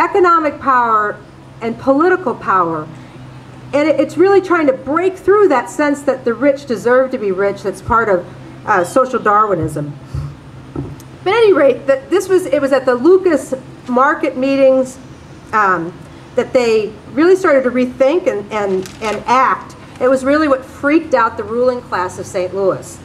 economic power and political power. And it's really trying to break through that sense that the rich deserve to be rich. That's part of social Darwinism. But at any rate, it was at the Lucas market meetings that they really started to rethink and act. It was really what freaked out the ruling class of St. Louis.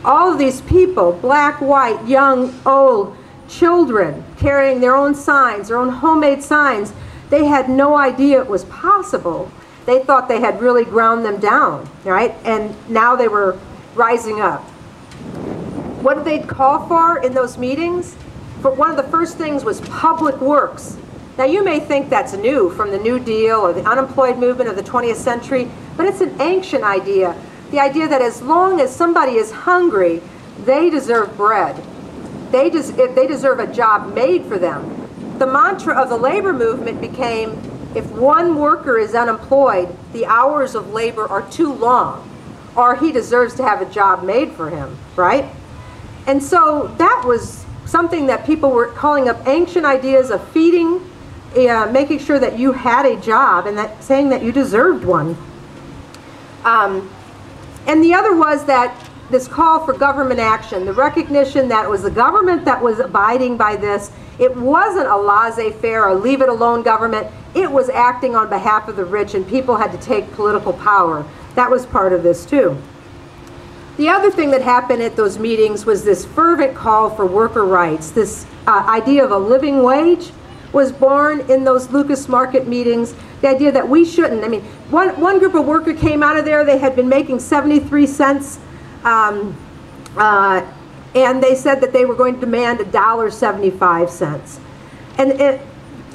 All of these people, black, white, young, old, children, carrying their own signs, their own homemade signs, they had no idea it was possible. They thought they had really ground them down, right? And now they were rising up. What did they call for in those meetings? For one of the first things was public works. Now you may think that's new from the New Deal or the unemployed movement of the 20th century, but it's an ancient idea. The idea that as long as somebody is hungry, they deserve bread. They deserve a job made for them. The mantra of the labor movement became, if one worker is unemployed, the hours of labor are too long, or he deserves to have a job made for him, right? And so that was something that people were calling up ancient ideas of feeding, making sure that you had a job, and that saying that you deserved one. And the other was that this call for government action, the recognition that it was the government that was abiding by this. It wasn't a laissez-faire or leave it alone government. It was acting on behalf of the rich, and people had to take political power. That was part of this too. The other thing that happened at those meetings was this fervent call for worker rights. This idea of a living wage was born in those Lucas Market meetings. The idea that we shouldn't. I mean, one group of workers came out of there. They had been making 73 cents, and they said that they were going to demand $1.75. And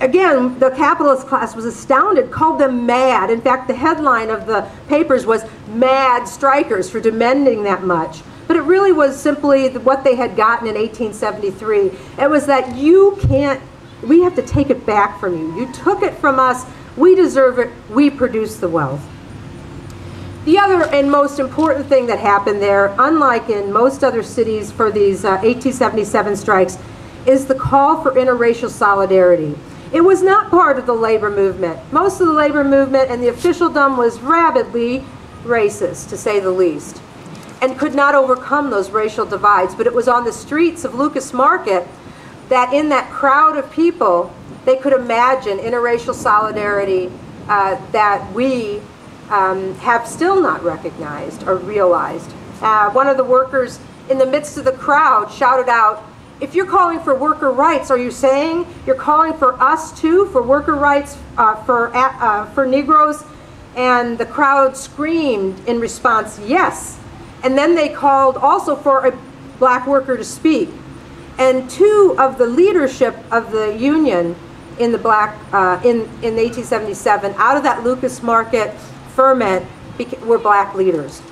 again, the capitalist class was astounded, called them mad. In fact, the headline of the papers was "Mad Strikers" for demanding that much. But it really was simply what they had gotten in 1873. It was that we have to take it back from you. You took it from us. We deserve it. We produce the wealth. The other and most important thing that happened there, unlike in most other cities for these 1877 strikes, is the call for interracial solidarity. It was not part of the labor movement. Most of the labor movement and the officialdom was rabidly racist, to say the least, and could not overcome those racial divides. But it was on the streets of Lucas Market that in that crowd of people, they could imagine interracial solidarity that we have still not recognized or realized. One of the workers in the midst of the crowd shouted out, "If you're calling for worker rights, are you saying you're calling for us too, for worker rights for Negroes?" And the crowd screamed in response, "Yes." And then they called also for a black worker to speak. And two of the leadership of the union in the in 1877, out of that Lucas Market ferment, were black leaders.